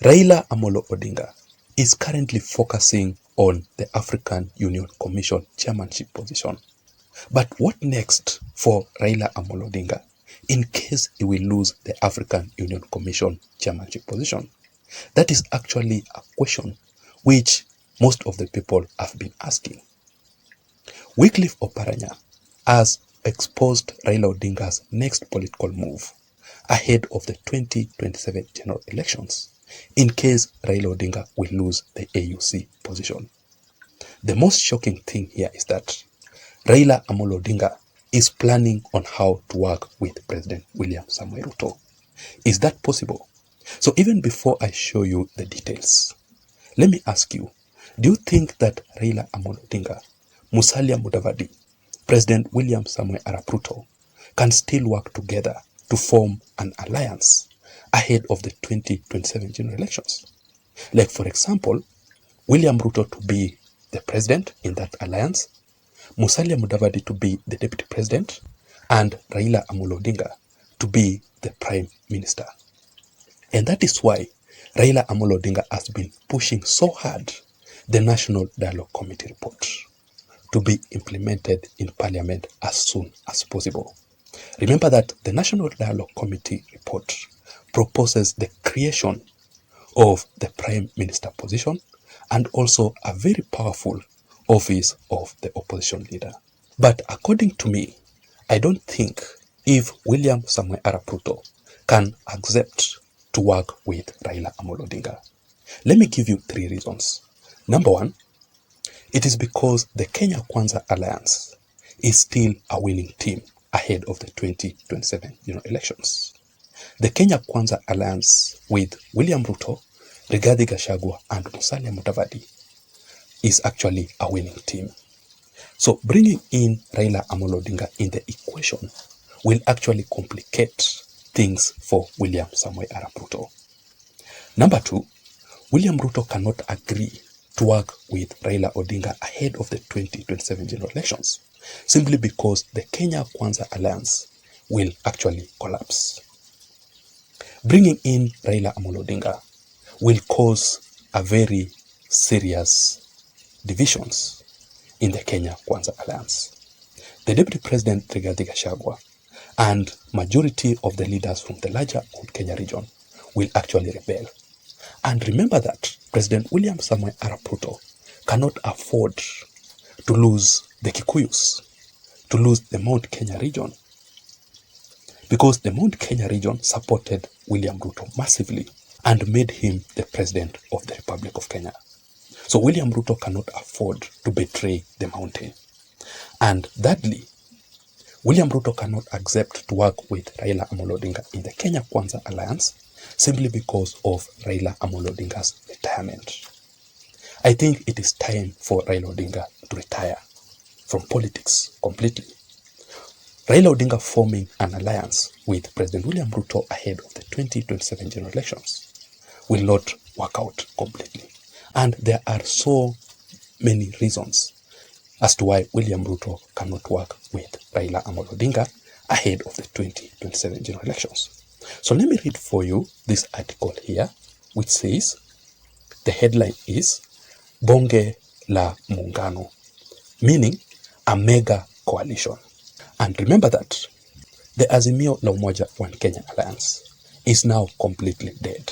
Raila Amolo Odinga is currently focusing on the African Union Commission chairmanship position. But what next for Raila Amolo Odinga in case he will lose the African Union Commission chairmanship position? That is actually a question which most of the people have been asking. Wycliffe Oparanya has exposed Raila Odinga's next political move ahead of the 2027 general elections in case Raila Odinga will lose the AUC position. The most shocking thing here is that Raila Amolo Odinga is planning on how to work with President William Samoei Ruto. Is that possible? So even before I show you the details, let me ask you, do you think that Raila Amolo Odinga, Musalia Mudavadi, President William Samoei Arap Ruto can still work together to form an alliance ahead of the 2027 general elections? Like, for example, William Ruto to be the president in that alliance, Musalia Mudavadi to be the deputy president, and Raila Amolo Odinga to be the prime minister. And that is why Raila Amolo Odinga has been pushing so hard the National Dialogue Committee report to be implemented in Parliament as soon as possible. Remember that the National Dialogue Committee report proposes the creation of the Prime Minister position and also a very powerful office of the opposition leader. But according to me, I don't think if William Samoei Arap Ruto can accept to work with Raila Amolo Odinga. Let me give you 3 reasons. Number 1, it is because the Kenya Kwanza Alliance is still a winning team ahead of the 2027 general elections. The Kenya Kwanza Alliance with William Ruto, Rigathi Gachagua and Musalia Mudavadi is actually a winning team. So bringing in Raila Amolo Odinga in the equation will actually complicate things for William Samoei Arap Ruto. Number 2, William Ruto cannot agree to work with Raila Odinga ahead of the 2027 general elections simply because the Kenya Kwanza Alliance will actually collapse. Bringing in Raila Amolo Odinga will cause a very serious divisions in the Kenya Kwanza Alliance. The Deputy President Rigathi Gachagua and majority of the leaders from the larger Mount Kenya region will actually rebel. And remember that President William Samoei Arap Ruto cannot afford to lose the Kikuyus, to lose the Mount Kenya region, because the Mount Kenya region supported William Ruto massively and made him the president of the Republic of Kenya. So William Ruto cannot afford to betray the mountain. And thirdly, William Ruto cannot accept to work with Raila Amolo Odinga in the Kenya Kwanza Alliance simply because of Raila Amolo Odinga's retirement. I think it is time for Raila Odinga to retire from politics completely. Raila Odinga forming an alliance with President William Ruto ahead of the 2027 general elections will not work out completely. And there are so many reasons as to why William Ruto cannot work with Raila Amolo Odinga ahead of the 2027 general elections. So let me read for you this article here, which says, the headline is Bonge la Muungano, meaning a mega coalition. And remember that the Azimio la Umoja One Kenya Alliance is now completely dead.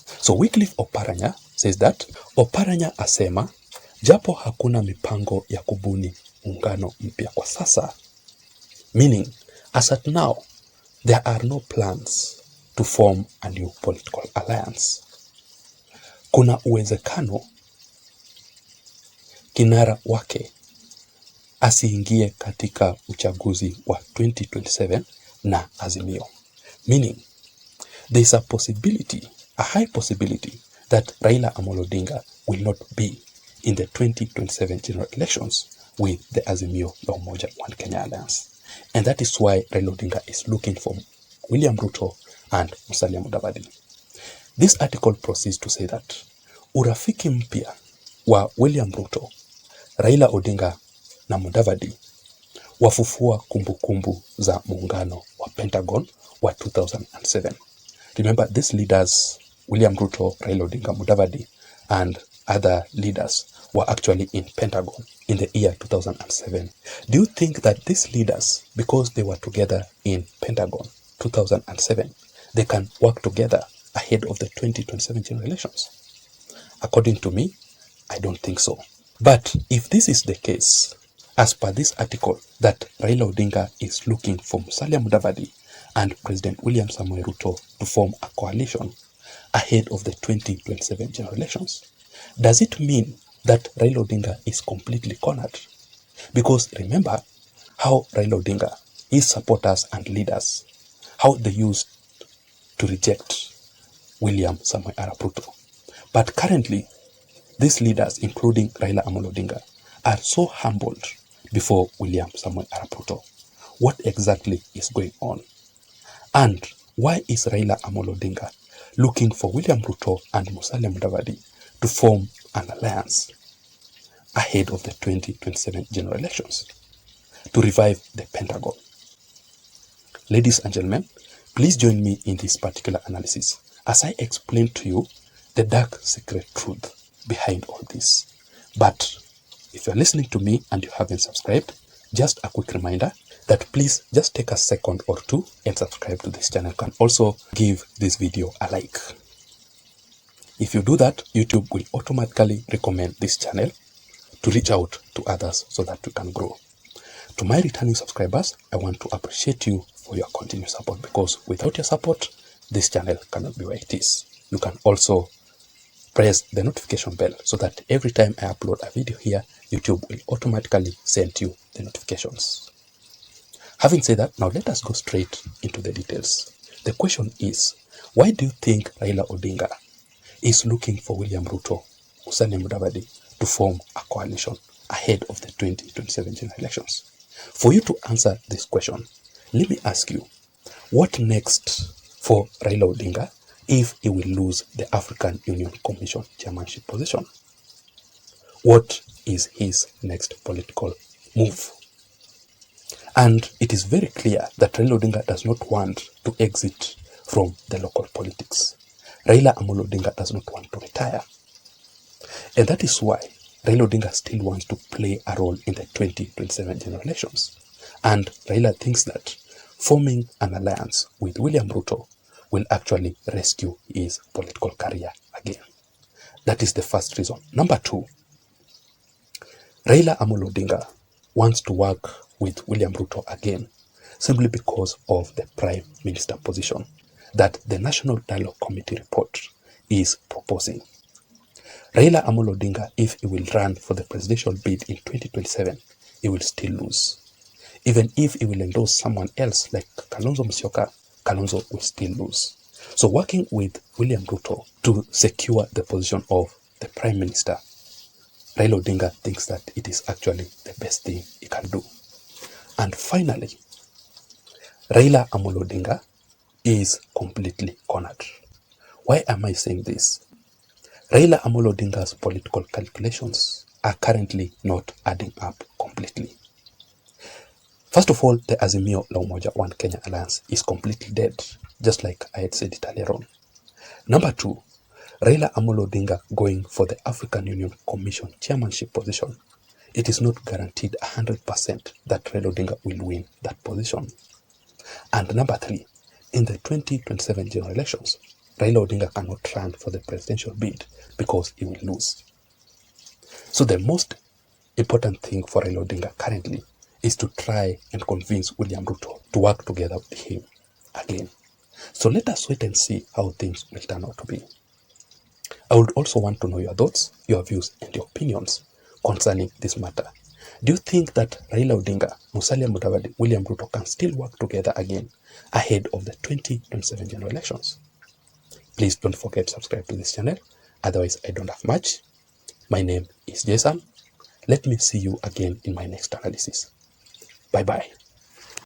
So Wycliffe Oparanya says that Oparanya asema japo hakuna mipango ya kubuni muungano mpya kwa sasa, meaning as at now there are no plans to form a new political alliance. Kuna uwezekano kinara wake asiingie katika uchaguzi wa 2027 na Azimio, meaning there is a possibility, a high possibility that Raila Amolo Odinga will not be in the 2027 general elections with the Azimio la Umoja One Kenya Alliance. And that is why Raila Odinga is looking for William Ruto and Musalia Mudavadi. This article proceeds to say that urafiki mpya wa William Ruto, Raila Odinga na Mudavadi wafufua kumbukumbu za muungano wa Pentagon wa 2007. Remember, these leaders William Ruto, Raila Odinga, Mudavadi, and other leaders were actually in Pentagon in the year 2007. Do you think that these leaders, because they were together in Pentagon 2007, they can work together ahead of the 2027 general elections? According to me, I don't think so. But if this is the case, as per this article, that Raila Odinga is looking for Musalia Mudavadi and President William Samoei Ruto to form a coalition ahead of the 2027 general elections, does it mean that Raila Odinga is completely cornered? Because remember how Raila Odinga, his supporters and leaders, how they used to reject William Samoei Arap Ruto. But currently, these leaders, including Raila Amolo Odinga, are so humbled before William Samoei Arap Ruto. What exactly is going on? And why is Raila Amolo Odinga looking for William Ruto and Musalia Mudavadi to form an alliance ahead of the 2027 general elections to revive the Pentagon? Ladies and gentlemen, please join me in this particular analysis as I explain to you the dark secret truth behind all this. But if you're listening to me and you haven't subscribed, just a quick reminder that please just take a second or two and subscribe to this channel. You can also give this video a like. If you do that, YouTube will automatically recommend this channel to reach out to others so that we can grow. To my returning subscribers, I want to appreciate you for your continued support, because without your support, this channel cannot be where it is. You can also press the notification bell so that every time I upload a video here, YouTube will automatically send you the notifications. Having said that, now let us go straight into the details. The question is, why do you think Raila Odinga is looking for William Ruto, Musalia Mudavadi to form a coalition ahead of the 2027 general elections? For you to answer this question, let me ask you, what next for Raila Odinga if he will lose the African Union Commission chairmanship position? What is his next political move? And it is very clear that Raila Odinga does not want to exit from the local politics. Raila Amolo Odinga does not want to retire. And that is why Raila Odinga still wants to play a role in the 2027 general elections. And Raila thinks that forming an alliance with William Ruto will actually rescue his political career again. That is the first reason. Number two, Raila Amolo Odinga wants to work with William Ruto again simply because of the Prime Minister position that the National Dialogue Committee report is proposing. Raila Amolo Odinga, if he will run for the presidential bid in 2027, he will still lose. Even if he will endorse someone else like Kalonzo Musyoka, Kalonzo will still lose. So working with William Ruto to secure the position of the Prime Minister, Raila Odinga thinks that it is actually the best thing he can do. And finally, Raila Amolo Odinga is completely cornered. Why am I saying this? Raila Amolo Odinga's political calculations are currently not adding up completely. First of all, the Azimio La Umoja One Kenya Alliance is completely dead, just like I had said it earlier on. Number two, Raila Amolo Odinga going for the African Union Commission chairmanship position, it is not guaranteed 100% that Raila Odinga will win that position. And number three, in the 2027 general elections, Raila Odinga cannot run for the presidential bid because he will lose. So the most important thing for Raila Odinga currently is to try and convince William Ruto to work together with him again. So let us wait and see how things will turn out to be. I would also want to know your thoughts, your views, and your opinions concerning this matter. Do you think that Raila Odinga, Musalia Mudavadi, William Ruto can still work together again ahead of the 2027 general elections? Please don't forget to subscribe to this channel. Otherwise, I don't have much. My name is Jason. Let me see you again in my next analysis. Bye-bye.